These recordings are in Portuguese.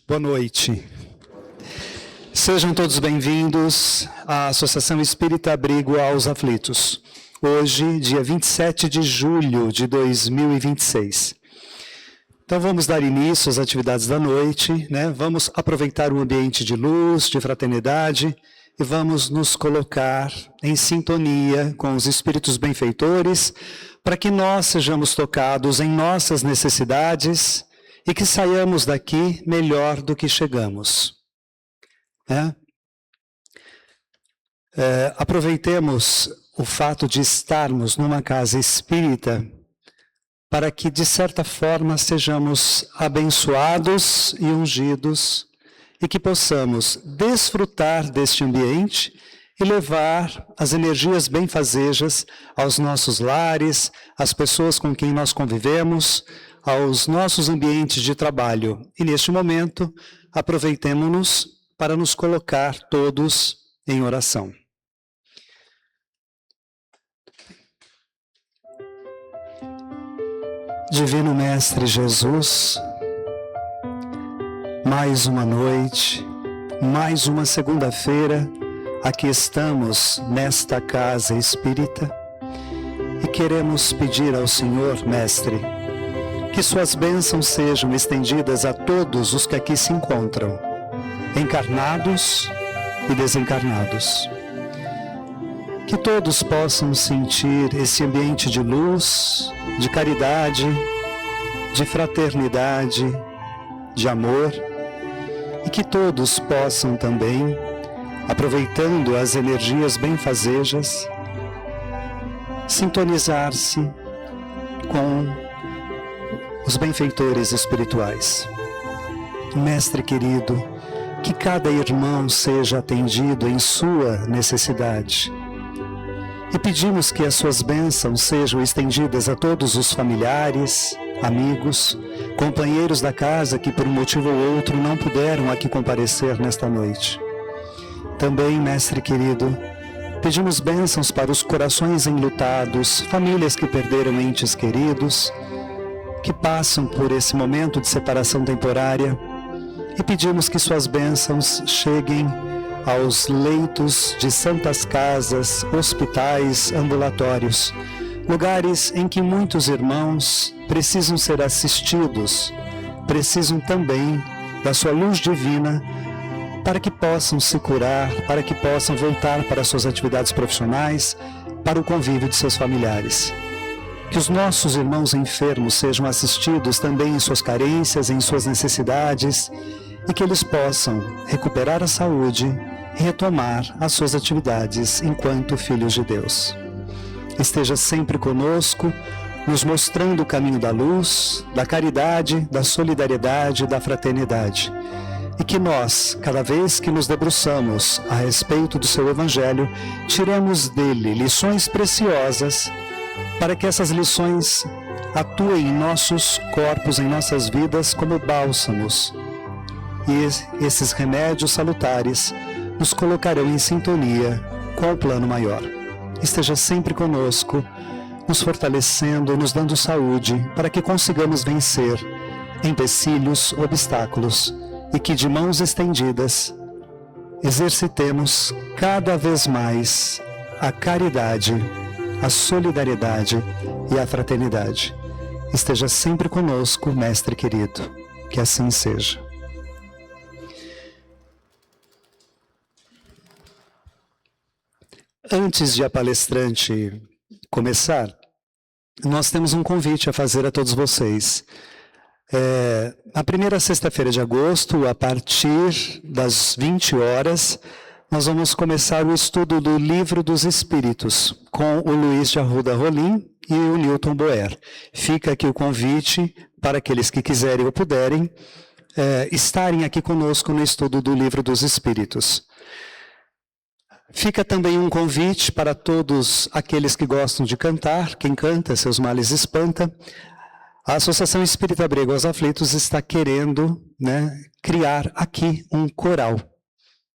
Boa noite. Sejam todos bem-vindos à Associação Espírita Abrigo aos Aflitos. Hoje, dia 27 de julho de 2026. Então vamos dar início às atividades da noite, né? Vamos aproveitar o ambiente de luz, de fraternidade e vamos nos colocar em sintonia com os espíritos benfeitores para que nós sejamos tocados em nossas necessidades e que saiamos daqui melhor do que chegamos. Aproveitemos o fato de estarmos numa casa espírita para que, de certa forma, sejamos abençoados e ungidos e que possamos desfrutar deste ambiente e levar as energias benfazejas aos nossos lares, às pessoas com quem nós convivemos, aos nossos ambientes de trabalho. E neste momento, aproveitemo-nos para nos colocar todos em oração. Divino Mestre Jesus, mais uma noite, mais uma segunda-feira, aqui estamos nesta casa espírita e queremos pedir ao Senhor, Mestre, que suas bênçãos sejam estendidas a todos os que aqui se encontram, encarnados e desencarnados. Que todos possam sentir esse ambiente de luz, de caridade, de fraternidade, de amor, e que todos possam também, aproveitando as energias benfazejas, sintonizar-se com os benfeitores espirituais. Mestre querido, que cada irmão seja atendido em sua necessidade. E pedimos que as suas bênçãos sejam estendidas a todos os familiares, amigos, companheiros da casa que por um motivo ou outro não puderam aqui comparecer nesta noite. Também, Mestre querido, pedimos bênçãos para os corações enlutados, famílias que perderam entes queridos, que passam por esse momento de separação temporária, e pedimos que suas bênçãos cheguem aos leitos de santas casas, hospitais, ambulatórios, lugares em que muitos irmãos precisam ser assistidos, precisam também da sua luz divina para que possam se curar, para que possam voltar para suas atividades profissionais, para o convívio de seus familiares. Que os nossos irmãos enfermos sejam assistidos também em suas carências, em suas necessidades, e que eles possam recuperar a saúde e retomar as suas atividades enquanto filhos de Deus. Esteja sempre conosco, nos mostrando o caminho da luz, da caridade, da solidariedade, da fraternidade. E que nós, cada vez que nos debruçamos a respeito do seu Evangelho, tiremos dele lições preciosas para que essas lições atuem em nossos corpos, em nossas vidas, como bálsamos. E esses remédios salutares nos colocarão em sintonia com o plano maior. Esteja sempre conosco, nos fortalecendo, nos dando saúde, para que consigamos vencer empecilhos, obstáculos, e que de mãos estendidas exercitemos cada vez mais a caridade, a solidariedade e a fraternidade. Esteja sempre conosco, Mestre querido, que assim seja. Antes de a palestrante começar, nós temos um convite a fazer a todos vocês. Na primeira sexta-feira de agosto, a partir das 20 horas, nós vamos começar o estudo do Livro dos Espíritos, com o Luiz de Arruda Rolim e o Newton Boer. Fica aqui o convite para aqueles que quiserem ou puderem estarem aqui conosco no estudo do Livro dos Espíritos. Fica também um convite para todos aqueles que gostam de cantar, quem canta, seus males espanta. A Associação Espírita Abrigo aos Aflitos está querendo, criar aqui um coral.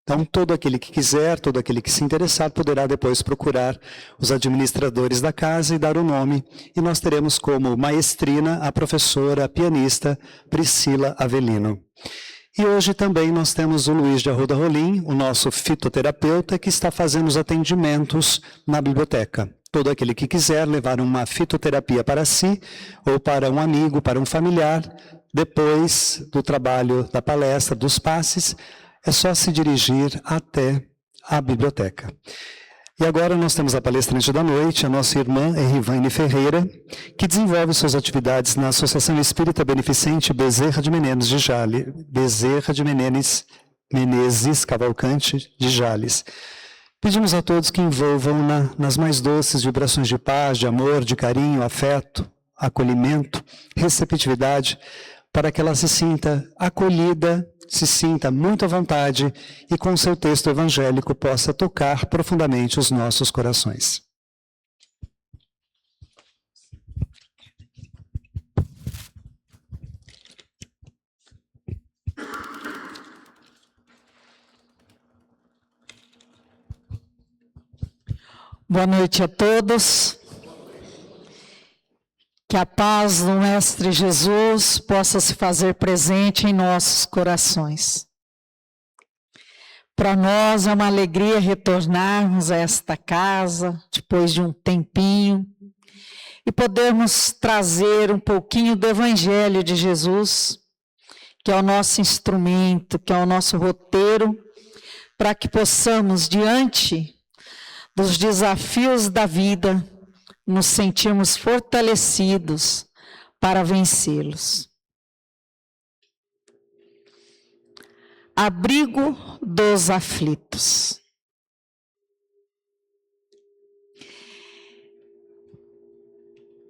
Então, todo aquele que quiser, todo aquele que se interessar, poderá depois procurar os administradores da casa e dar o nome. E nós teremos como maestrina a professora pianista Priscila Avelino. E hoje também nós temos o Luiz de Arruda Rolim, o nosso fitoterapeuta, que está fazendo os atendimentos na biblioteca. Todo aquele que quiser levar uma fitoterapia para si, ou para um amigo, para um familiar, depois do trabalho da palestra, dos passes, é só se dirigir até a biblioteca. E agora nós temos a palestrante da noite, a nossa irmã Erivane Ferreira, que desenvolve suas atividades na Associação Espírita Beneficente Bezerra de Menezes Cavalcante de Jales. Pedimos a todos que envolvam-na nas mais doces vibrações de paz, de amor, de carinho, afeto, acolhimento, receptividade, para que ela se sinta acolhida, se sinta muito à vontade e com seu texto evangélico possa tocar profundamente os nossos corações. Boa noite a todos. Que a paz do Mestre Jesus possa se fazer presente em nossos corações. Para nós é uma alegria retornarmos a esta casa, depois de um tempinho, e podermos trazer um pouquinho do Evangelho de Jesus, que é o nosso instrumento, que é o nosso roteiro, para que possamos, diante dos desafios da vida, nos sentirmos fortalecidos para vencê-los. Abrigo dos aflitos.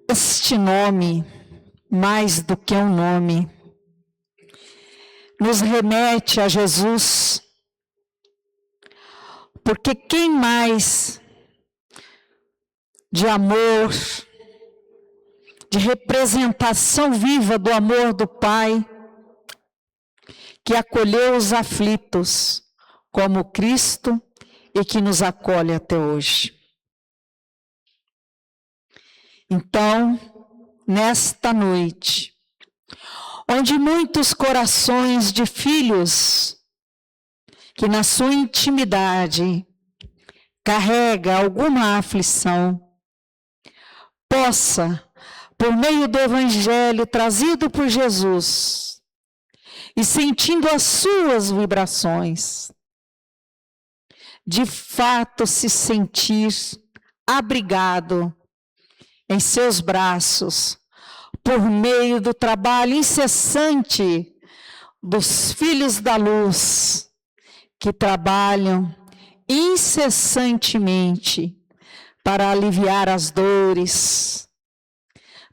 Este nome, mais do que um nome, nos remete a Jesus, porque quem mais de amor, de representação viva do amor do Pai, que acolheu os aflitos como Cristo e que nos acolhe até hoje. Então, nesta noite, onde muitos corações de filhos que na sua intimidade carrega alguma aflição, possa, por meio do Evangelho trazido por Jesus, e sentindo as suas vibrações, de fato se sentir abrigado em seus braços, por meio do trabalho incessante dos filhos da luz, que trabalham incessantemente para aliviar as dores,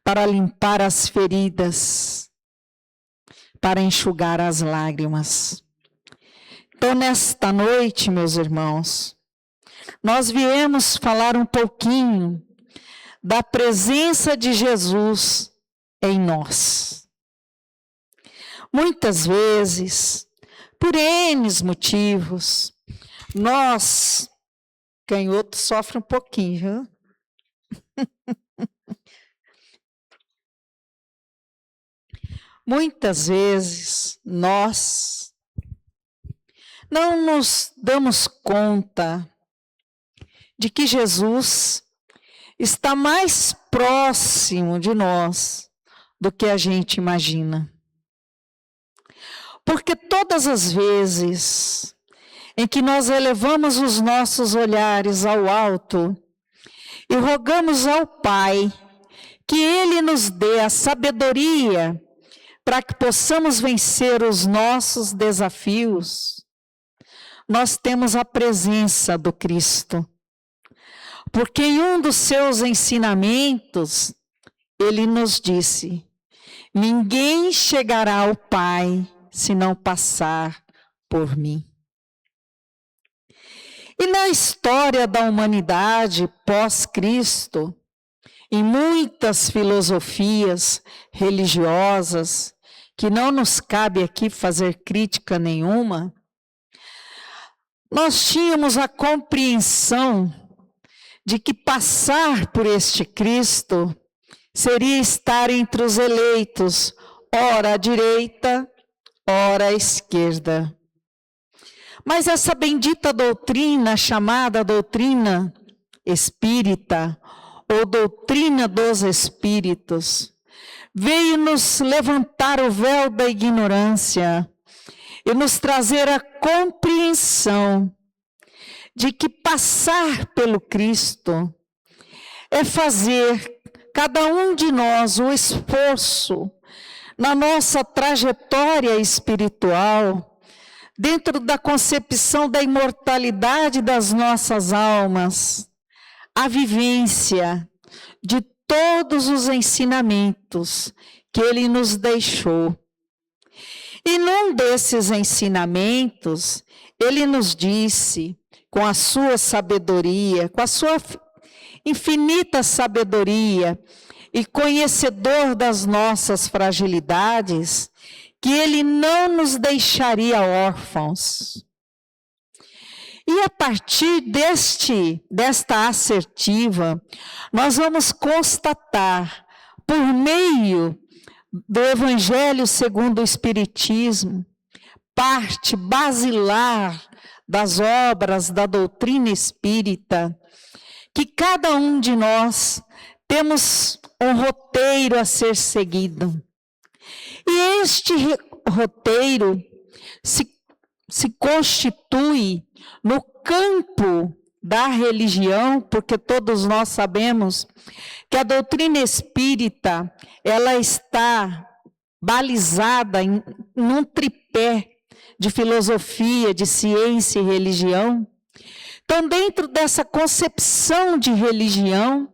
para limpar as feridas, para enxugar as lágrimas. Então, nesta noite, meus irmãos, nós viemos falar um pouquinho da presença de Jesus em nós. Muitas vezes, por N motivos, nós, canhoto sofre um pouquinho, viu? Muitas vezes, nós não nos damos conta de que Jesus está mais próximo de nós do que a gente imagina. Porque todas as vezes em que nós elevamos os nossos olhares ao alto e rogamos ao Pai que Ele nos dê a sabedoria para que possamos vencer os nossos desafios, nós temos a presença do Cristo. Porque em um dos seus ensinamentos, Ele nos disse: ninguém chegará ao Pai se não passar por mim. E na história da humanidade pós-Cristo, em muitas filosofias religiosas, que não nos cabe aqui fazer crítica nenhuma, nós tínhamos a compreensão de que passar por este Cristo seria estar entre os eleitos, ora à direita, ora à esquerda. Mas essa bendita doutrina, chamada doutrina espírita, ou doutrina dos espíritos, veio nos levantar o véu da ignorância e nos trazer a compreensão de que passar pelo Cristo é fazer cada um de nós o esforço na nossa trajetória espiritual, dentro da concepção da imortalidade das nossas almas, a vivência de todos os ensinamentos que ele nos deixou. E num desses ensinamentos, ele nos disse, com a sua sabedoria, com a sua infinita sabedoria e conhecedor das nossas fragilidades, que ele não nos deixaria órfãos. E a partir desta assertiva, nós vamos constatar, por meio do Evangelho segundo o Espiritismo, parte basilar das obras da doutrina espírita, que cada um de nós temos um roteiro a ser seguido. E este roteiro se constitui no campo da religião, porque todos nós sabemos que a doutrina espírita, ela está balizada num tripé de filosofia, de ciência e religião. Então, dentro dessa concepção de religião,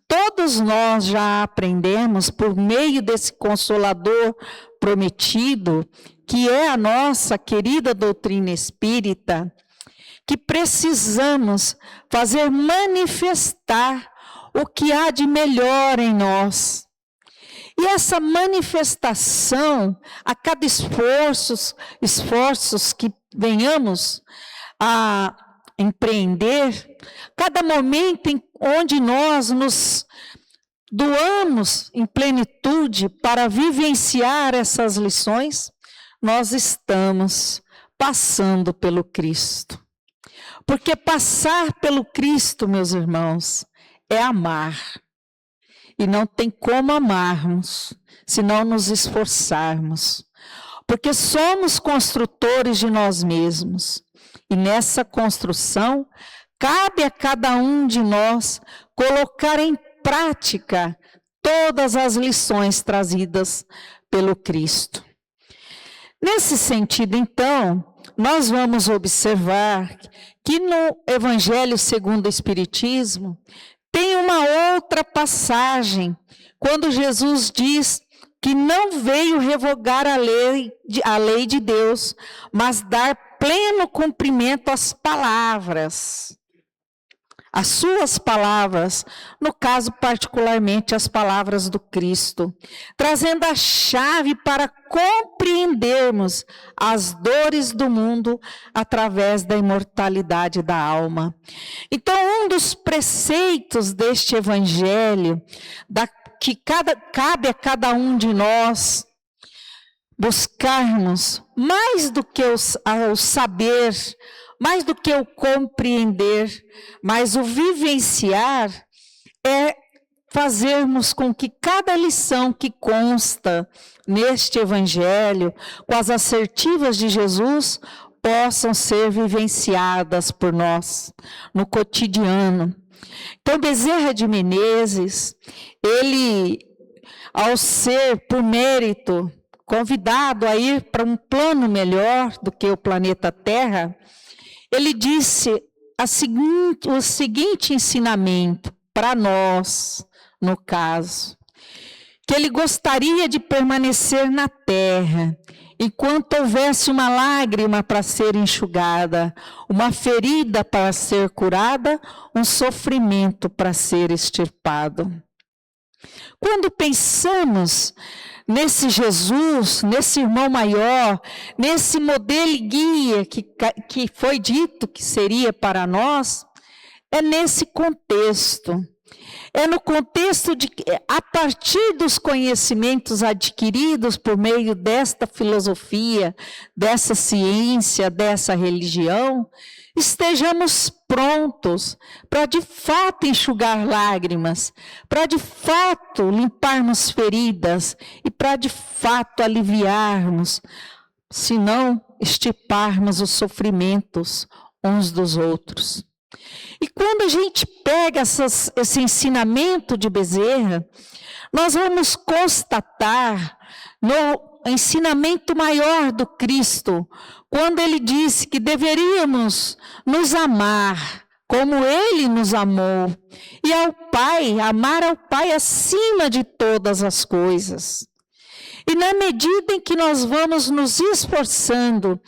todos nós já aprendemos, por meio desse Consolador prometido, que é a nossa querida doutrina espírita, que precisamos fazer manifestar o que há de melhor em nós. E essa manifestação, a cada esforços que venhamos a empreender, cada momento onde nós nos doamos em plenitude para vivenciar essas lições, nós estamos passando pelo Cristo. Porque passar pelo Cristo, meus irmãos, é amar. E não tem como amarmos se não nos esforçarmos. Porque somos construtores de nós mesmos. E nessa construção, cabe a cada um de nós colocar em prática todas as lições trazidas pelo Cristo. Nesse sentido, então, nós vamos observar que no Evangelho segundo o Espiritismo, tem uma outra passagem, quando Jesus diz que não veio revogar a lei de Deus, mas dar pleno cumprimento às palavras. As suas palavras, no caso particularmente as palavras do Cristo, trazendo a chave para compreendermos as dores do mundo através da imortalidade da alma. Então, um dos preceitos deste Evangelho, que cabe a cada um de nós buscarmos, mais do que o saber, mais do que o compreender, mas o vivenciar, é fazermos com que cada lição que consta neste Evangelho, com as assertivas de Jesus, possam ser vivenciadas por nós no cotidiano. Então, Bezerra de Menezes, ele, ao ser, por mérito, convidado a ir para um plano melhor do que o planeta Terra, ele disse o seguinte ensinamento para nós, no caso, que ele gostaria de permanecer na terra, enquanto houvesse uma lágrima para ser enxugada, uma ferida para ser curada, um sofrimento para ser extirpado. Quando pensamos nesse Jesus, nesse irmão maior, nesse modelo e guia que foi dito que seria para nós, é nesse contexto É no contexto de que, a partir dos conhecimentos adquiridos por meio desta filosofia, dessa ciência, dessa religião, estejamos prontos para de fato enxugar lágrimas, para de fato limparmos feridas e para de fato aliviarmos, se não extirparmos os sofrimentos uns dos outros. E quando a gente pega esse ensinamento de Bezerra, nós vamos constatar no ensinamento maior do Cristo, quando ele disse que deveríamos nos amar como ele nos amou, e ao Pai, amar ao Pai acima de todas as coisas. E na medida em que nós vamos nos esforçando,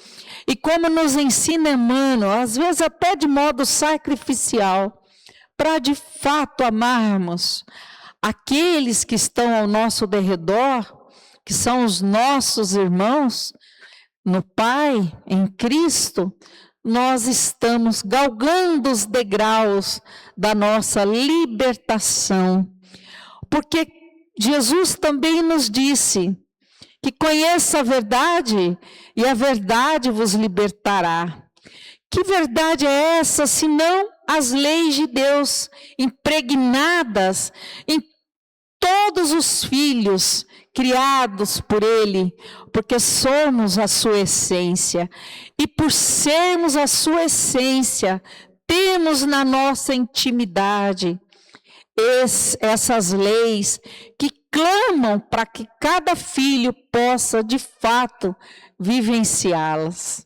e como nos ensina Emmanuel, às vezes até de modo sacrificial, para de fato amarmos aqueles que estão ao nosso derredor, que são os nossos irmãos, no Pai, em Cristo, nós estamos galgando os degraus da nossa libertação. Porque Jesus também nos disse que conheça a verdade e a verdade vos libertará. Que verdade é essa, senão as leis de Deus impregnadas em todos os filhos criados por Ele, porque somos a sua essência. E por sermos a sua essência, temos na nossa intimidade essas leis que clamam para que cada filho possa, de fato, vivenciá-las.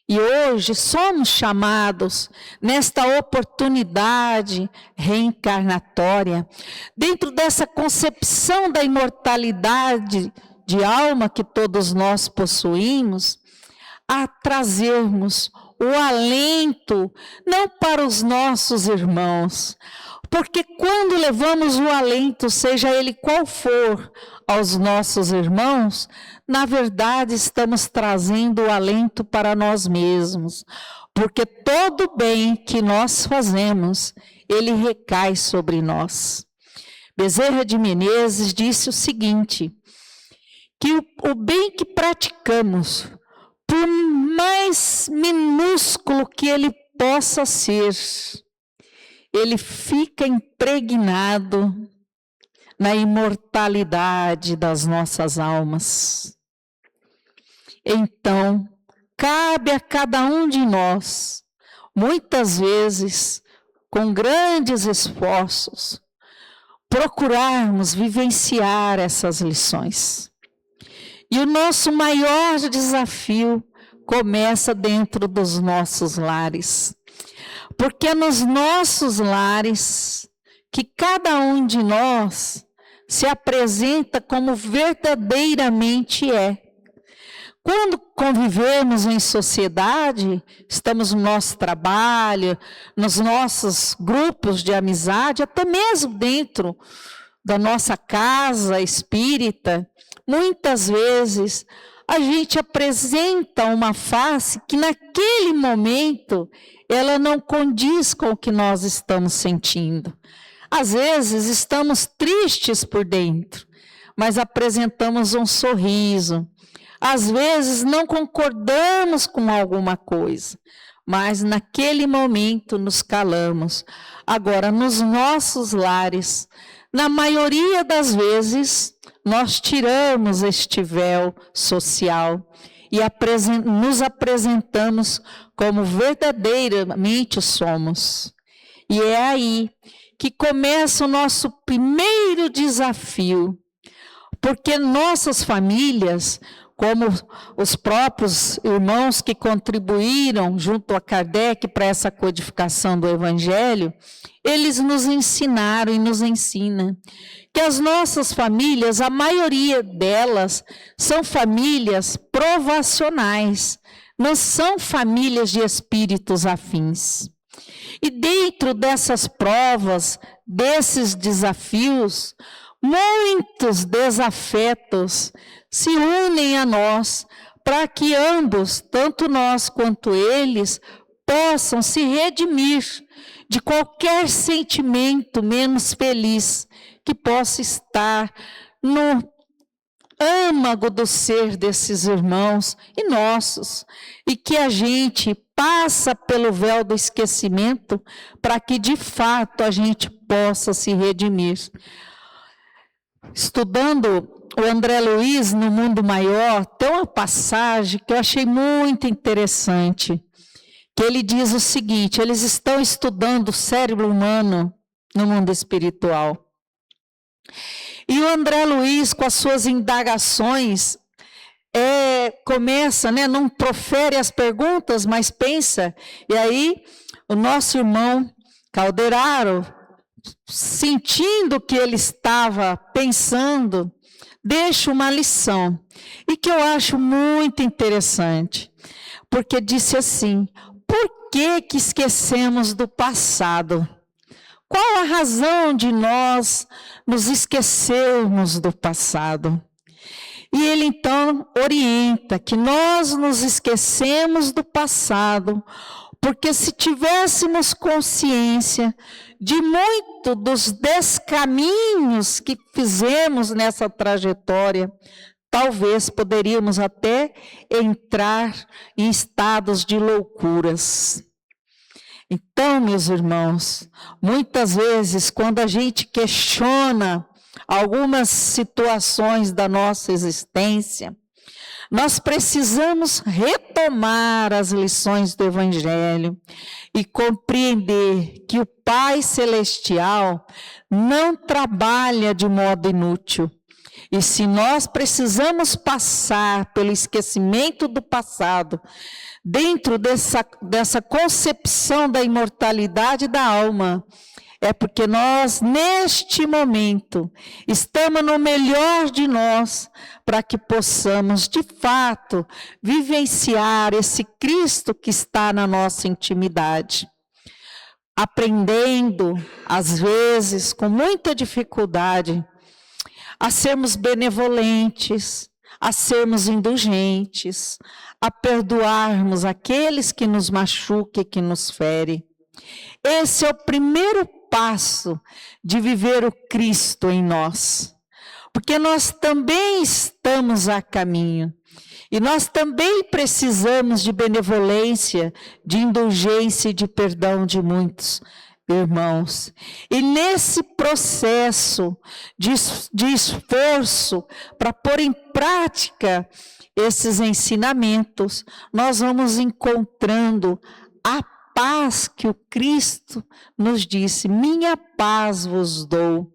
E hoje somos chamados, nesta oportunidade reencarnatória, dentro dessa concepção da imortalidade de alma que todos nós possuímos, a trazermos o alento, não para os nossos irmãos, porque quando levamos o alento, seja ele qual for, aos nossos irmãos, na verdade estamos trazendo o alento para nós mesmos, porque todo bem que nós fazemos, ele recai sobre nós. Bezerra de Menezes disse o seguinte, que o bem que praticamos, por mais minúsculo que ele possa ser, ele fica impregnado na imortalidade das nossas almas. Então, cabe a cada um de nós, muitas vezes, com grandes esforços, procurarmos vivenciar essas lições. E o nosso maior desafio começa dentro dos nossos lares. Porque é nos nossos lares que cada um de nós se apresenta como verdadeiramente é. Quando convivemos em sociedade, estamos no nosso trabalho, nos nossos grupos de amizade, até mesmo dentro da nossa casa espírita, muitas vezes a gente apresenta uma face que naquele momento ela não condiz com o que nós estamos sentindo. Às vezes estamos tristes por dentro, mas apresentamos um sorriso. Às vezes não concordamos com alguma coisa, mas naquele momento nos calamos. Agora, nos nossos lares, na maioria das vezes, nós tiramos este véu social e nos apresentamos como verdadeiramente somos. E é aí que começa o nosso primeiro desafio, porque nossas famílias, como os próprios irmãos que contribuíram junto a Kardec para essa codificação do Evangelho, eles nos ensinaram e nos ensinam que as nossas famílias, a maioria delas, são famílias provacionais, não são famílias de espíritos afins. E dentro dessas provas, desses desafios, muitos desafetos se unem a nós para que ambos, tanto nós quanto eles, possam se redimir de qualquer sentimento menos feliz que possa estar no âmago do ser desses irmãos e nossos, e que a gente passa pelo véu do esquecimento para que de fato a gente possa se redimir. Estudando o André Luiz no Mundo Maior, tem uma passagem que eu achei muito interessante, que ele diz o seguinte: eles estão estudando o cérebro humano no mundo espiritual. E o André Luiz, com as suas indagações, começa, não profere as perguntas, mas pensa. E aí, o nosso irmão Calderaro, sentindo que ele estava pensando, deixa uma lição, e que eu acho muito interessante, porque disse assim: por que esquecemos do passado? Qual a razão de nós nos esquecermos do passado? E ele então orienta que nós nos esquecemos do passado, porque se tivéssemos consciência de muito dos descaminhos que fizemos nessa trajetória, talvez poderíamos até entrar em estados de loucuras. Então, meus irmãos, muitas vezes, quando a gente questiona algumas situações da nossa existência, nós precisamos retomar as lições do Evangelho e compreender que o Pai Celestial não trabalha de modo inútil. E se nós precisamos passar pelo esquecimento do passado, dentro dessa concepção da imortalidade da alma, é porque nós, neste momento, estamos no melhor de nós, para que possamos, de fato, vivenciar esse Cristo que está na nossa intimidade. Aprendendo, às vezes, com muita dificuldade, a sermos benevolentes, a sermos indulgentes, a perdoarmos aqueles que nos machucam e que nos ferem. Esse é o primeiro passo de viver o Cristo em nós, porque nós também estamos a caminho, e nós também precisamos de benevolência, de indulgência e de perdão de muitos irmãos. E nesse processo de esforço para pôr em prática esses ensinamentos, nós vamos encontrando a paz que o Cristo nos disse: minha paz vos dou.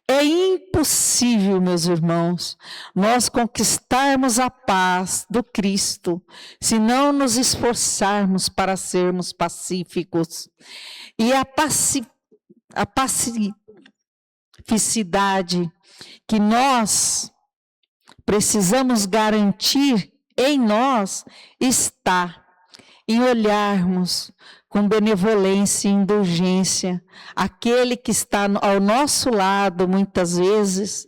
É impossível, meus irmãos, nós conquistarmos a paz do Cristo se não nos esforçarmos para sermos pacíficos. E a pacificidade que nós precisamos garantir em nós está em olharmos com benevolência e indulgência aquele que está ao nosso lado muitas vezes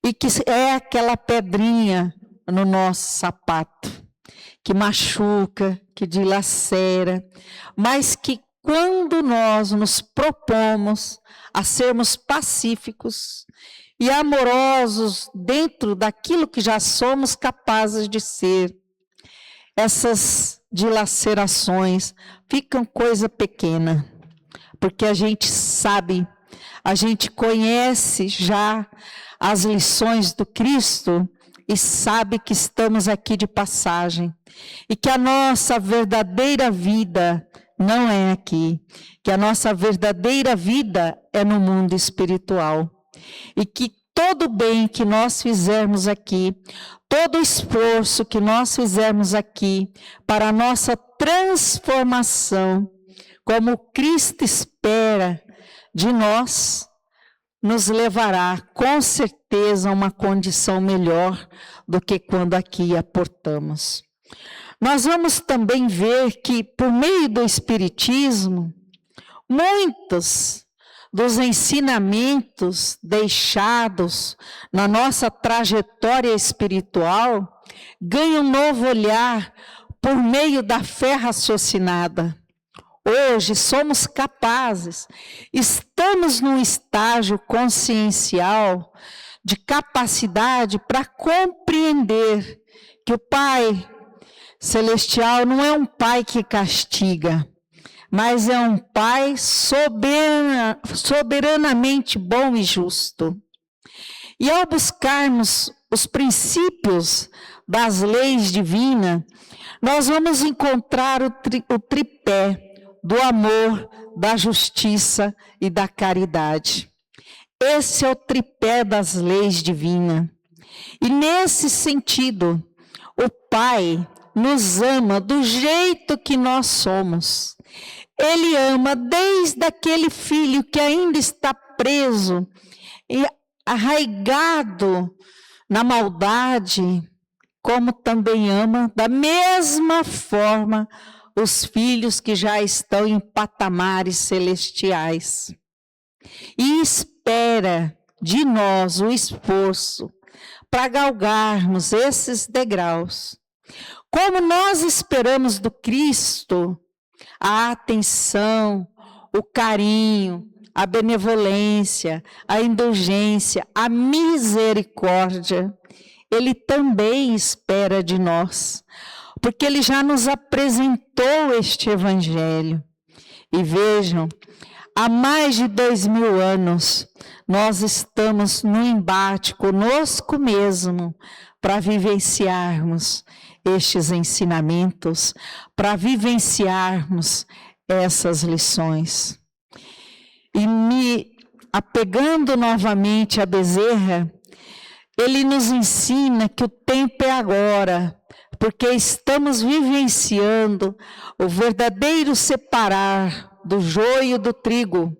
e que é aquela pedrinha no nosso sapato, que machuca, que dilacera, mas que quando nós nos propomos a sermos pacíficos e amorosos dentro daquilo que já somos capazes de ser, essas dilacerações ficam coisa pequena, porque a gente sabe, a gente conhece já as lições do Cristo e sabe que estamos aqui de passagem e que a nossa verdadeira vida não é aqui, que a nossa verdadeira vida é no mundo espiritual e que todo bem que nós fizermos aqui, todo esforço que nós fizermos aqui para a nossa transformação, como Cristo espera de nós, nos levará com certeza a uma condição melhor do que quando aqui aportamos. Nós vamos também ver que, por meio do Espiritismo, muitos dos ensinamentos deixados na nossa trajetória espiritual ganham um novo olhar por meio da fé raciocinada. hoje somos capazes, estamos num estágio consciencial de capacidade para compreender que o Pai Celestial não é um Pai que castiga, mas é um Pai soberanamente bom e justo. E ao buscarmos os princípios das leis divinas, nós vamos encontrar o tripé do amor, da justiça e da caridade. Esse é o tripé das leis divinas. E nesse sentido, o Pai nos ama do jeito que nós somos. Ele ama desde aquele filho que ainda está preso e arraigado na maldade, como também ama da mesma forma os filhos que já estão em patamares celestiais. E espera de nós o esforço para galgarmos esses degraus. Como nós esperamos do Cristo a atenção, o carinho, a benevolência, a indulgência, a misericórdia, Ele também espera de nós, porque Ele já nos apresentou este Evangelho. E vejam, há mais de 2000 anos, nós estamos no embate conosco mesmo para vivenciarmos estes ensinamentos, para vivenciarmos essas lições. E me apegando novamente a Bezerra, ele nos ensina que o tempo é agora, porque estamos vivenciando o verdadeiro separar do joio do trigo.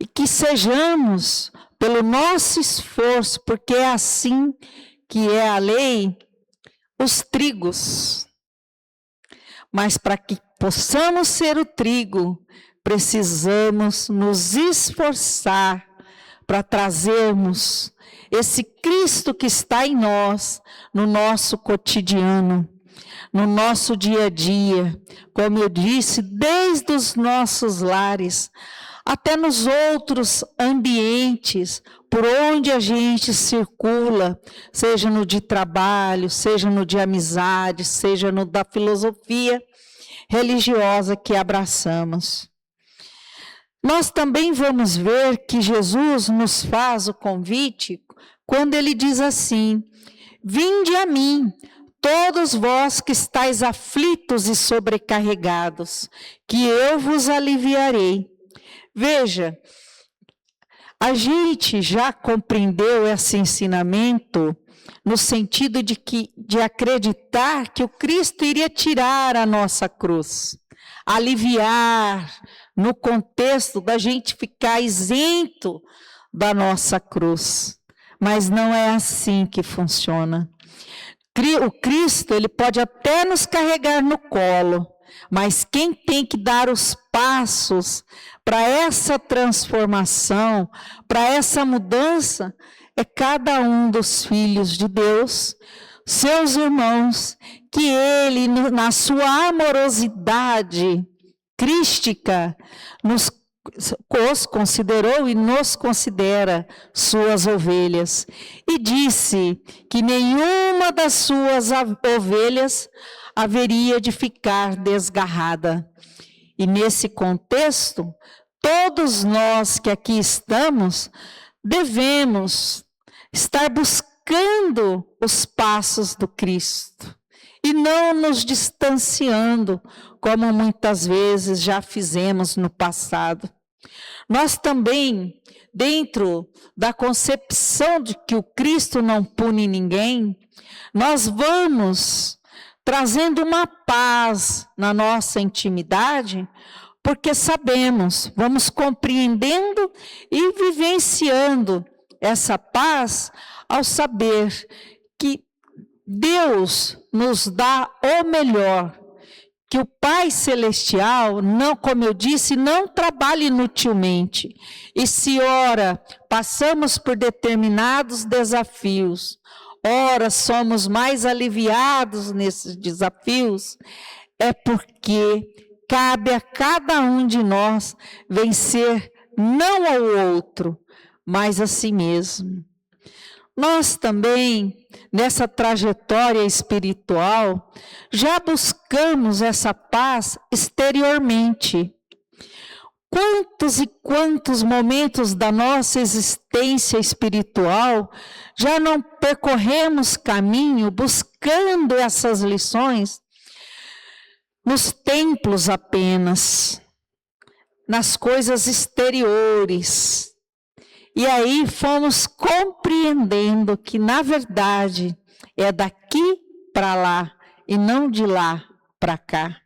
E que sejamos, pelo nosso esforço, porque é assim que é a lei, os trigos. Mas para que possamos ser o trigo, precisamos nos esforçar para trazermos esse Cristo que está em nós, no nosso cotidiano, no nosso dia a dia, como eu disse, desde os nossos lares, até nos outros ambientes por onde a gente circula, seja no de trabalho, seja no de amizade, seja no da filosofia religiosa que abraçamos. Nós também vamos ver que Jesus nos faz o convite quando ele diz assim: vinde a mim, todos vós que estáis aflitos e sobrecarregados, que eu vos aliviarei. Veja, a gente já compreendeu esse ensinamento no sentido de acreditar que o Cristo iria tirar a nossa cruz, aliviar, no contexto da gente ficar isento da nossa cruz. Mas não é assim que funciona. O Cristo, ele pode até nos carregar no colo, mas quem tem que dar os passos para essa transformação, para essa mudança, é cada um dos filhos de Deus, seus irmãos, que Ele, na sua amorosidade crística, os considerou e nos considera suas ovelhas. E disse que nenhuma das suas ovelhas haveria de ficar desgarrada. E nesse contexto, todos nós que aqui estamos, devemos estar buscando os passos do Cristo e não nos distanciando, como muitas vezes já fizemos no passado. Nós também, dentro da concepção de que o Cristo não pune ninguém, nós vamos trazendo uma paz na nossa intimidade, porque sabemos, vamos compreendendo e vivenciando essa paz ao saber que Deus nos dá o melhor, que o Pai Celestial, não, como eu disse, não trabalha inutilmente. E se ora passamos por determinados desafios, ora somos mais aliviados nesses desafios, é porque cabe a cada um de nós vencer não ao outro, mas a si mesmo. Nós também, nessa trajetória espiritual, já buscamos essa paz exteriormente. Quantos e quantos momentos da nossa existência espiritual já não percorremos caminho buscando essas lições nos templos apenas, nas coisas exteriores. E aí fomos compreendendo que, na verdade, é daqui para lá e não de lá para cá.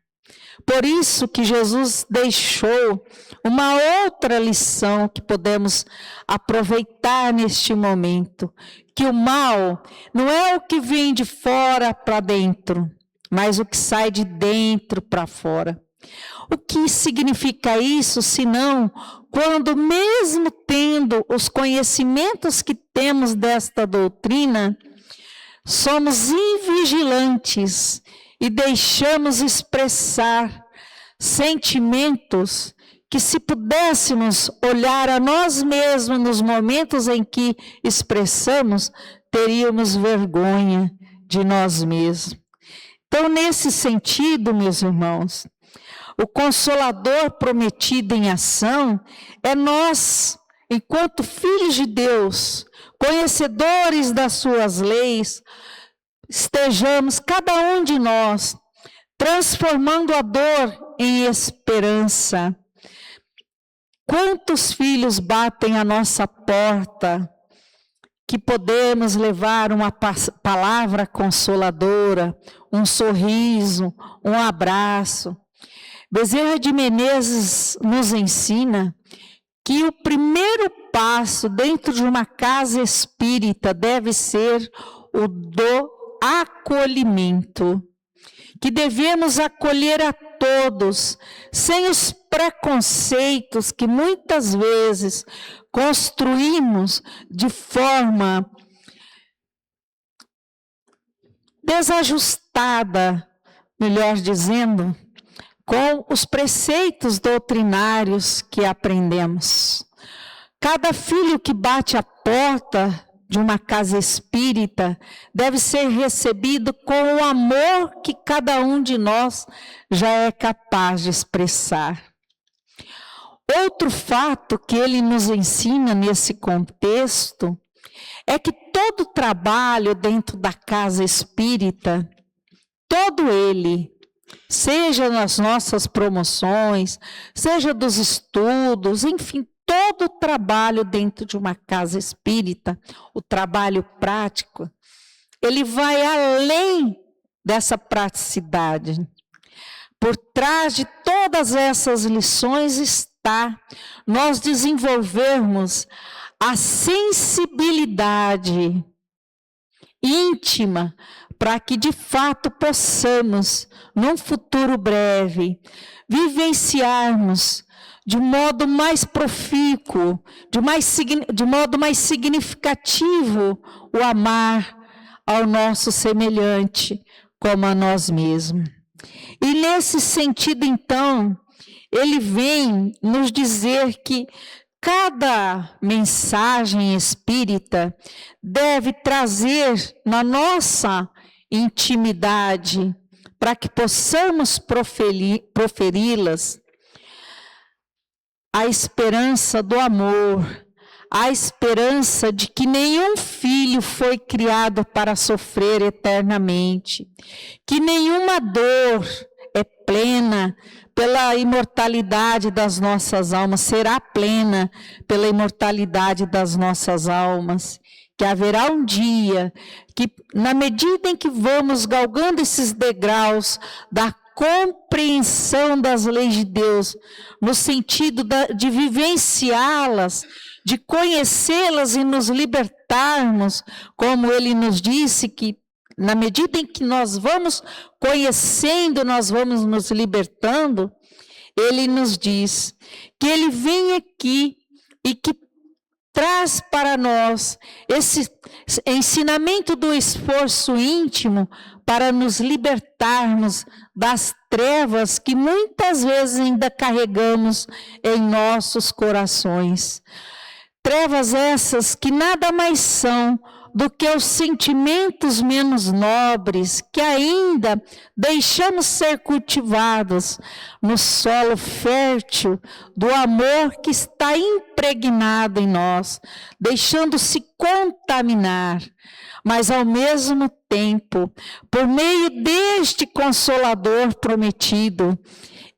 Por isso que Jesus deixou uma outra lição que podemos aproveitar neste momento, que o mal não é o que vem de fora para dentro, mas o que sai de dentro para fora. O que significa isso, senão quando mesmo tendo os conhecimentos que temos desta doutrina, somos invigilantes e deixamos expressar sentimentos que, se pudéssemos olhar a nós mesmos nos momentos em que expressamos, teríamos vergonha de nós mesmos. Então, nesse sentido, meus irmãos, o Consolador prometido em ação é nós, enquanto filhos de Deus, conhecedores das suas leis, estejamos, cada um de nós, transformando a dor em esperança. Quantos filhos batem à nossa porta, que podemos levar uma palavra consoladora, um sorriso, um abraço. Bezerra de Menezes nos ensina que o primeiro passo dentro de uma casa espírita deve ser o do acolhimento, que devemos acolher a todos, sem os preconceitos que muitas vezes construímos de forma desajustada, melhor dizendo, com os preceitos doutrinários que aprendemos. Cada filho que bate a porta de uma casa espírita deve ser recebido com o amor que cada um de nós já é capaz de expressar. Outro fato que ele nos ensina nesse contexto é que todo trabalho dentro da casa espírita, todo ele, seja nas nossas promoções, seja dos estudos, enfim, todo o trabalho dentro de uma casa espírita, o trabalho prático, ele vai além dessa praticidade. Por trás de todas essas lições está nós desenvolvermos a sensibilidade íntima para que de fato possamos, num futuro breve, vivenciarmos de modo mais profícuo, de modo mais significativo, o amar ao nosso semelhante como a nós mesmos. E nesse sentido, então, ele vem nos dizer que cada mensagem espírita deve trazer na nossa intimidade, para que possamos proferi-las, a esperança do amor, a esperança de que nenhum filho foi criado para sofrer eternamente, que nenhuma dor é plena pela imortalidade das nossas almas, será plena pela imortalidade das nossas almas, que haverá um dia que, na medida em que vamos galgando esses degraus da compreensão das leis de Deus, no sentido de vivenciá-las, de conhecê-las e nos libertarmos, como ele nos disse, que na medida em que nós vamos conhecendo, nós vamos nos libertando, ele nos diz que ele vem aqui e que traz para nós esse ensinamento do esforço íntimo para nos libertarmos das trevas que muitas vezes ainda carregamos em nossos corações. Trevas essas que nada mais são do que os sentimentos menos nobres que ainda deixamos ser cultivados no solo fértil do amor que está impregnado em nós, deixando-se contaminar. Mas ao mesmo tempo, por meio deste Consolador prometido,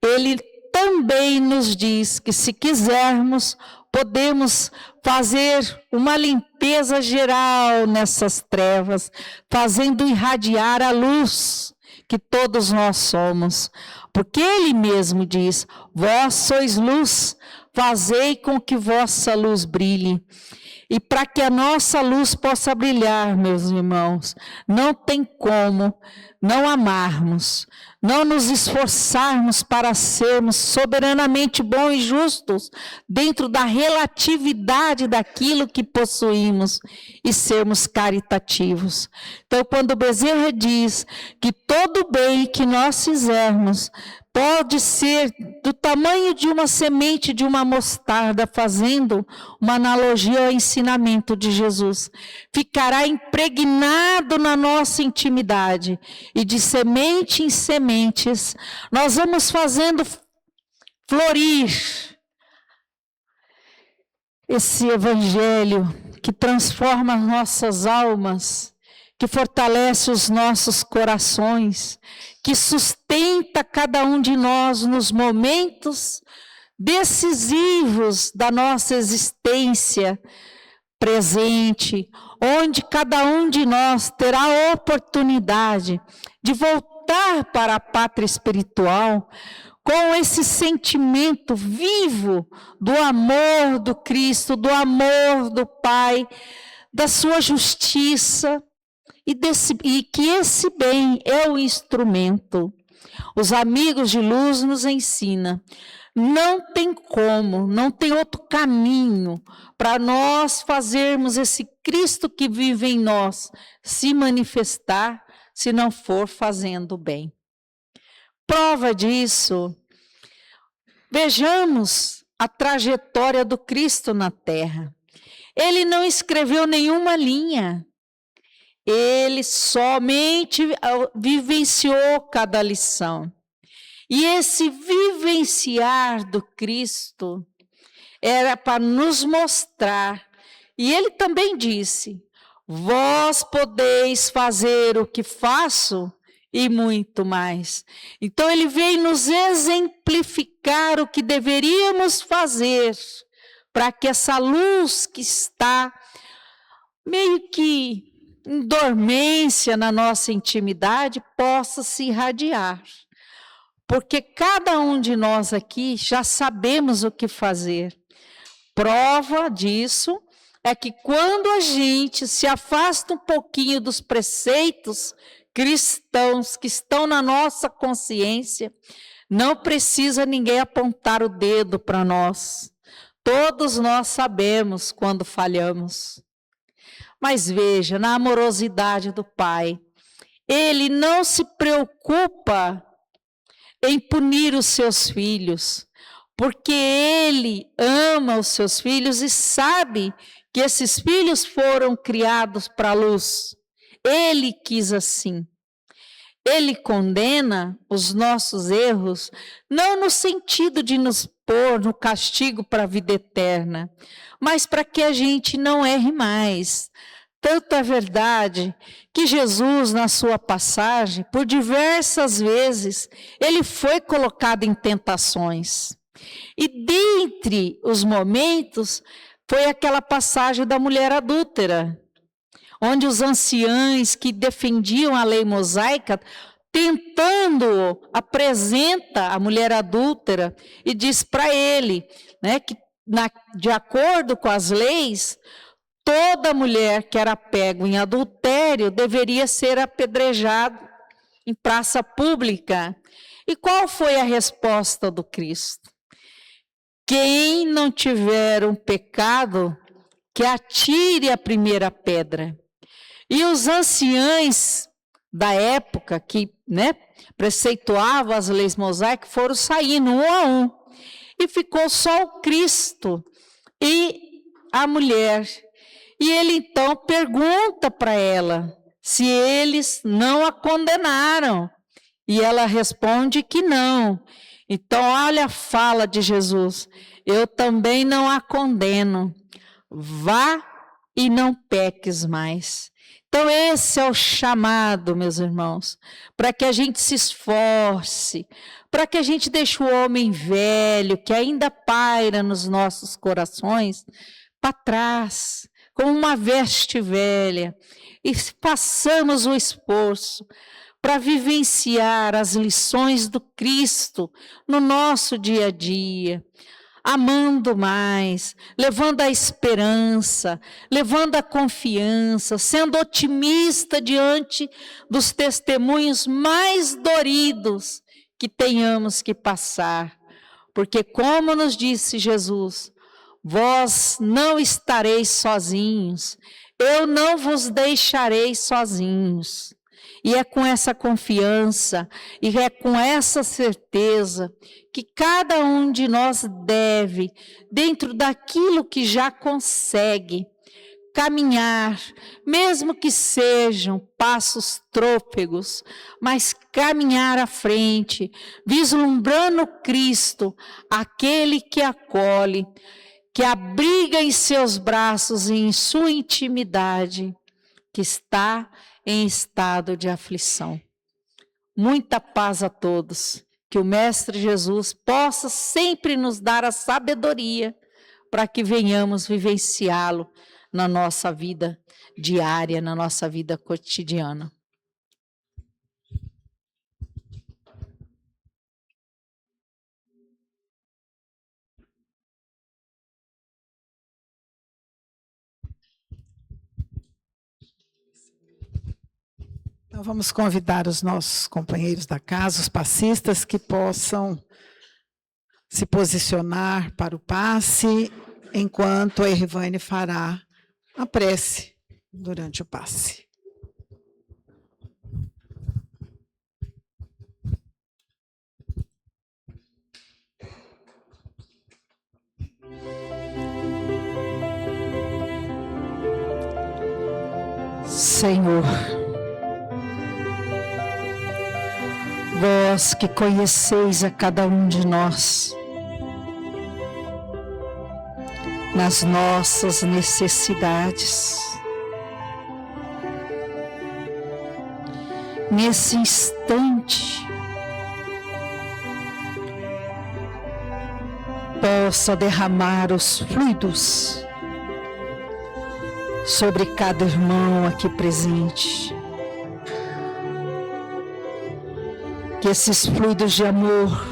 Ele também nos diz que se quisermos, podemos fazer uma limpeza geral nessas trevas, fazendo irradiar a luz que todos nós somos. Porque Ele mesmo diz: vós sois luz, fazei com que vossa luz brilhe. E para que a nossa luz possa brilhar, meus irmãos, não tem como não amarmos, não nos esforçarmos para sermos soberanamente bons e justos dentro da relatividade daquilo que possuímos e sermos caritativos. Então, quando Bezerra diz que todo bem que nós fizermos pode ser do tamanho de uma semente de uma mostarda, fazendo uma analogia ao ensinamento de Jesus, ficará impregnado na nossa intimidade, e de semente em sementes nós vamos fazendo florir esse evangelho que transforma as nossas almas, que fortalece os nossos corações, que sustenta cada um de nós nos momentos decisivos da nossa existência presente, onde cada um de nós terá a oportunidade de voltar para a pátria espiritual com esse sentimento vivo do amor do Cristo, do amor do Pai, da sua justiça, e que esse bem é o instrumento. Os amigos de luz nos ensinam. Não tem como, não tem outro caminho para nós fazermos esse Cristo que vive em nós se manifestar, se não for fazendo o bem. Prova disso, vejamos a trajetória do Cristo na Terra. Ele não escreveu nenhuma linha. Ele somente vivenciou cada lição. E esse vivenciar do Cristo era para nos mostrar. E ele também disse: vós podeis fazer o que faço e muito mais. Então ele veio nos exemplificar o que deveríamos fazer para que essa luz que está meio que em dormência na nossa intimidade possa se irradiar. Porque cada um de nós aqui já sabemos o que fazer. Prova disso é que quando a gente se afasta um pouquinho dos preceitos cristãos que estão na nossa consciência, não precisa ninguém apontar o dedo para nós. Todos nós sabemos quando falhamos. Mas veja, na amorosidade do Pai, Ele não se preocupa em punir os seus filhos, porque Ele ama os seus filhos e sabe que esses filhos foram criados para a luz. Ele quis assim. Ele condena os nossos erros, não no sentido de nos pôr no castigo para a vida eterna, mas para que a gente não erre mais. Tanto é verdade que Jesus, na sua passagem, por diversas vezes, ele foi colocado em tentações. E dentre os momentos, foi aquela passagem da mulher adúltera, onde os anciãos que defendiam a lei mosaica, tentando, apresenta a mulher adúltera e diz para ele, né, que de acordo com as leis, toda mulher que era pega em adultério deveria ser apedrejada em praça pública. E qual foi a resposta do Cristo? Quem não tiver um pecado, que atire a primeira pedra. E os anciãos da época, que, né, preceituavam as leis mosaicas foram saindo um a um. E ficou só o Cristo e a mulher. E ele então pergunta para ela se eles não a condenaram. E ela responde que não. Então, olha a fala de Jesus: eu também não a condeno. Vá e não peques mais. Então, esse é o chamado, meus irmãos, para que a gente se esforce, para que a gente deixe o homem velho, que ainda paira nos nossos corações, para trás, como uma veste velha, e façamos o esforço para vivenciar as lições do Cristo no nosso dia a dia, amando mais, levando a esperança, levando a confiança, sendo otimista diante dos testemunhos mais doridos que tenhamos que passar. Porque, como nos disse Jesus, vós não estareis sozinhos, eu não vos deixarei sozinhos. E é com essa confiança, e é com essa certeza, que cada um de nós deve, dentro daquilo que já consegue, caminhar, mesmo que sejam passos trôpegos, mas caminhar à frente, vislumbrando Cristo, aquele que acolhe, que abriga em seus braços e em sua intimidade, que está em estado de aflição. Muita paz a todos, que o Mestre Jesus possa sempre nos dar a sabedoria para que venhamos vivenciá-lo na nossa vida diária, na nossa vida cotidiana. Então, vamos convidar os nossos companheiros da casa, os passistas, que possam se posicionar para o passe, enquanto a Irvane fará a prece durante o passe. Senhor, vós que conheceis a cada um de nós, nas nossas necessidades, nesse instante, possa derramar os fluidos sobre cada irmão aqui presente. Que esses fluidos de amor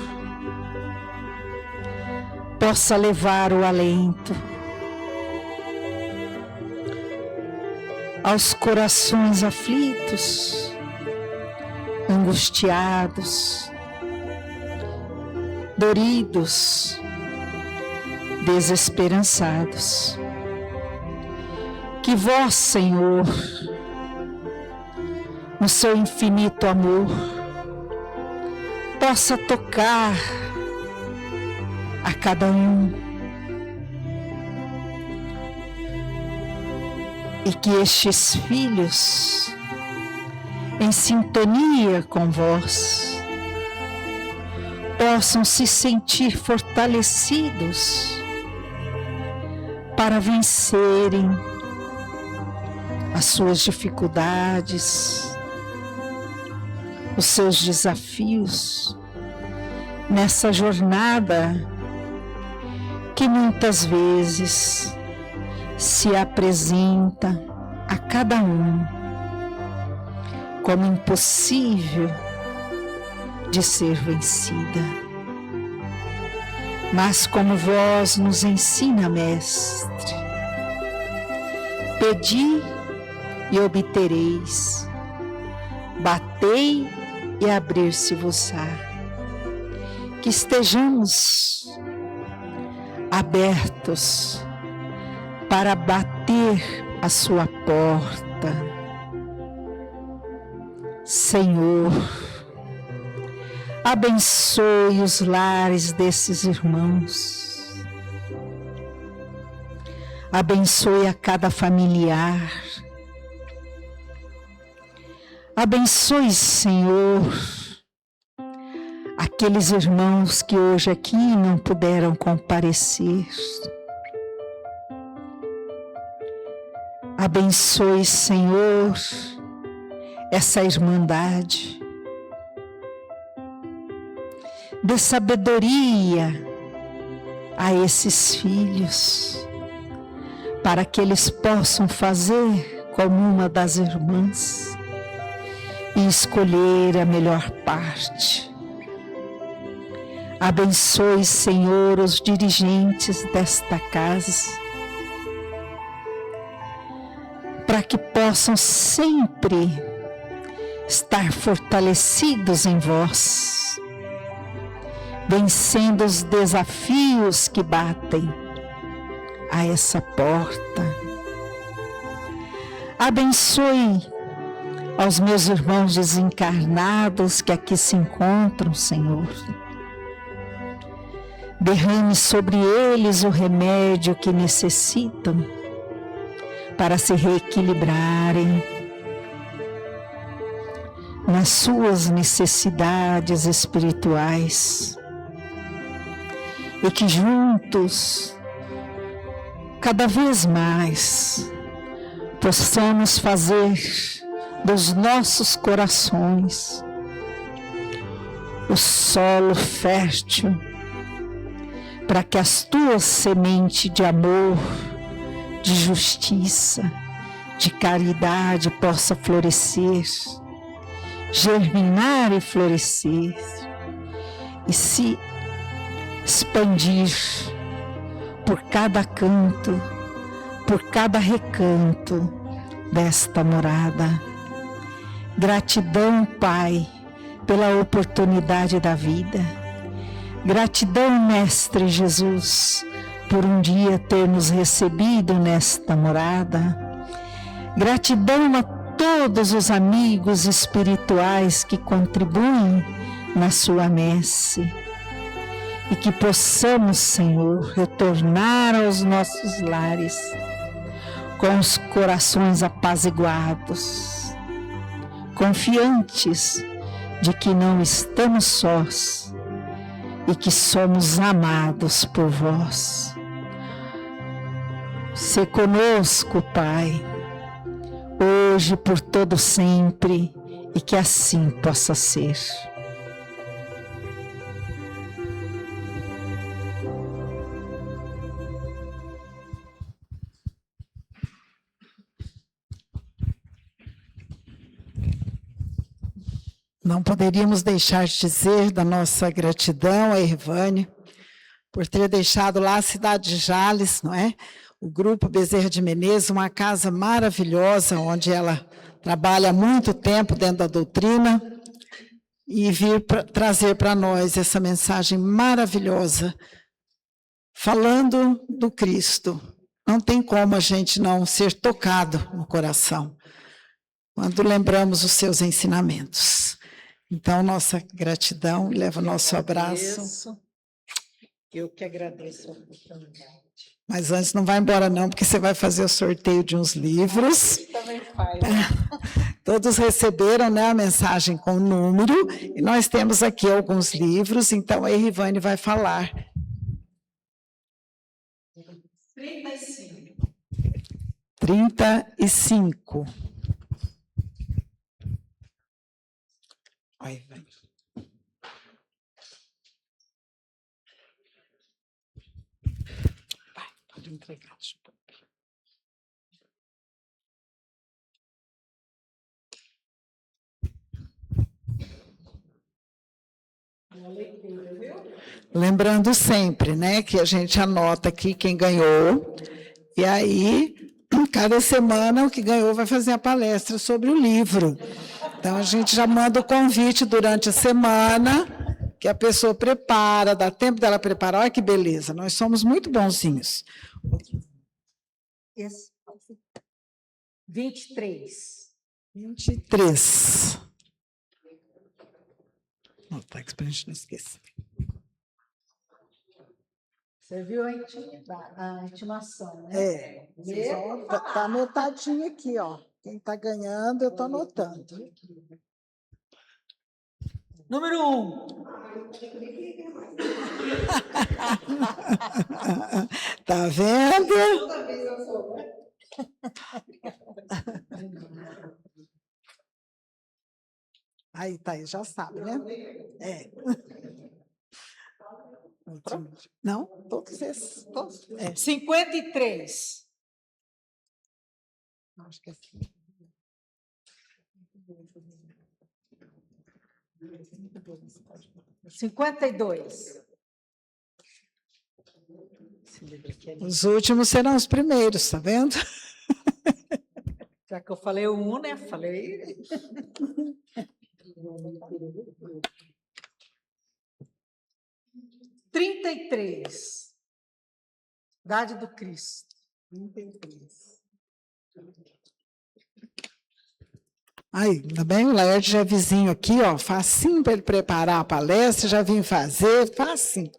possa levar o alento aos corações aflitos, angustiados, doridos, desesperançados. Que vós, Senhor, no seu infinito amor, possa tocar a cada um e que estes filhos, em sintonia com vós, possam se sentir fortalecidos para vencerem as suas dificuldades, os seus desafios, nessa jornada que muitas vezes se apresenta a cada um como impossível de ser vencida. Mas como vós nos ensina, Mestre, pedi e obtereis, batei e abrir-se-vos-á. Que estejamos abertos para bater a sua porta. Senhor, Abençoe os lares desses irmãos. Abençoe a cada familiar. Abençoe, Senhor, aqueles irmãos que hoje aqui não puderam comparecer. Abençoe, Senhor, essa irmandade. Dê sabedoria a esses filhos, para que eles possam fazer como uma das irmãs e escolher a melhor parte. Abençoe, Senhor, os dirigentes desta casa, para que possam sempre estar fortalecidos em vós, vencendo os desafios que batem a essa porta. Abençoe aos meus irmãos desencarnados que aqui se encontram, Senhor. Derrame sobre eles o remédio que necessitam para se reequilibrarem nas suas necessidades espirituais, e que juntos, cada vez mais, possamos fazer dos nossos corações o solo fértil para que as tuas sementes de amor, de justiça, de caridade possa florescer, germinar e florescer e se expandir por cada canto, por cada recanto desta morada. Gratidão, Pai, pela oportunidade da vida. Gratidão, Mestre Jesus, por um dia ter nos recebido nesta morada. Gratidão a todos os amigos espirituais que contribuem na sua messe. E que possamos, Senhor, retornar aos nossos lares com os corações apaziguados, confiantes de que não estamos sós e que somos amados por vós. Se conosco, Pai, hoje por todo sempre, e que assim possa ser. Não poderíamos deixar de dizer da nossa gratidão a Irvânia por ter deixado lá a cidade de Jales, não é? O Grupo Bezerra de Menezes, uma casa maravilhosa, onde ela trabalha há muito tempo dentro da doutrina, e vir trazer para nós essa mensagem maravilhosa, falando do Cristo. Não tem como a gente não ser tocado no coração, quando lembramos os seus ensinamentos. Então, nossa gratidão, leva o nosso abraço. Eu que agradeço a oportunidade. Mas antes não vai embora não, porque você vai fazer o sorteio de uns livros. Também faz. Todos receberam, né, a mensagem com o número, e nós temos aqui alguns livros, então a Irvânia vai falar. 35. 35. Vai. Pode entregar. Lembrando sempre, né, que a gente anota aqui quem ganhou, e aí, cada semana, o que ganhou vai fazer a palestra sobre o livro. Então, a gente já manda o convite durante a semana, que a pessoa prepara, dá tempo dela preparar. Olha que beleza, nós somos muito bonzinhos. 23. Para a gente não esquecer. Você viu a intimação, né? É, está anotadinho aqui, ó. Quem está ganhando, eu estou anotando. Número 1. Tá vendo? Aí, tá aí, já sabe, né? É. Não? Todos esses. Todos? É. 53. Acho que é assim. 52. Os últimos serão os primeiros, tá vendo? Já que eu falei o 1, né? Falei. 33. Idade do Cristo. 33. Aí, ainda bem, o Laerte já é vizinho aqui, ó, facinho para ele preparar a palestra, já vim fazer, facinho.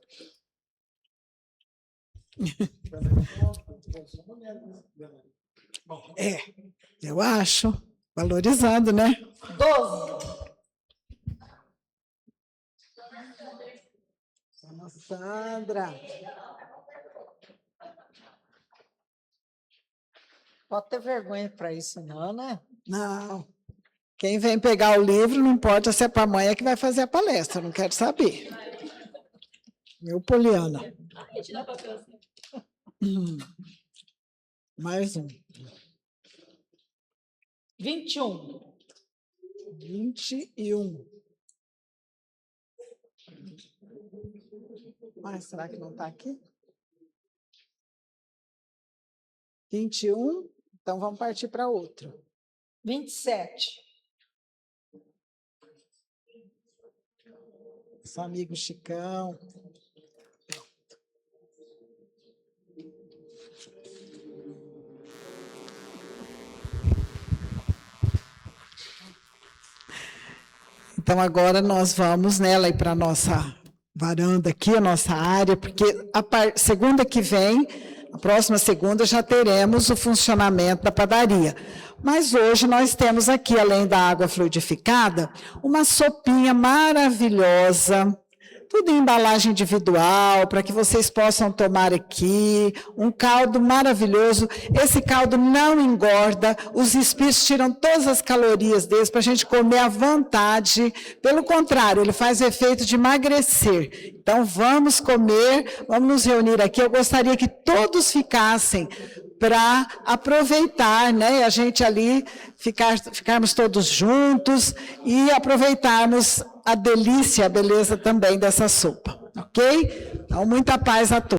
É, eu acho, valorizado, né? 12. Dona Sandra. Pode ter vergonha para isso, não, né? Não. Quem vem pegar o livro, não importa se é para a mãe que vai fazer a palestra, não quero saber. Meu Poliana. Mais um. 21. 21. Mas será que não está aqui? 21. Então vamos partir para outro. 27. Seu amigo Chicão. Então, agora nós vamos nela ir para a nossa varanda aqui, a nossa área, porque segunda que vem, a próxima segunda, já teremos o funcionamento da padaria. Mas hoje nós temos aqui, além da água fluidificada, uma sopinha maravilhosa, tudo em embalagem individual, para que vocês possam tomar aqui, um caldo maravilhoso. Esse caldo não engorda, os espíritos tiram todas as calorias deles para a gente comer à vontade. Pelo contrário, ele faz efeito de emagrecer. Então, vamos comer, vamos nos reunir aqui. Eu gostaria que todos ficassem para aproveitar, né? A gente ali ficarmos todos juntos e aproveitarmos a delícia, a beleza também dessa sopa, ok? Então, muita paz a todos.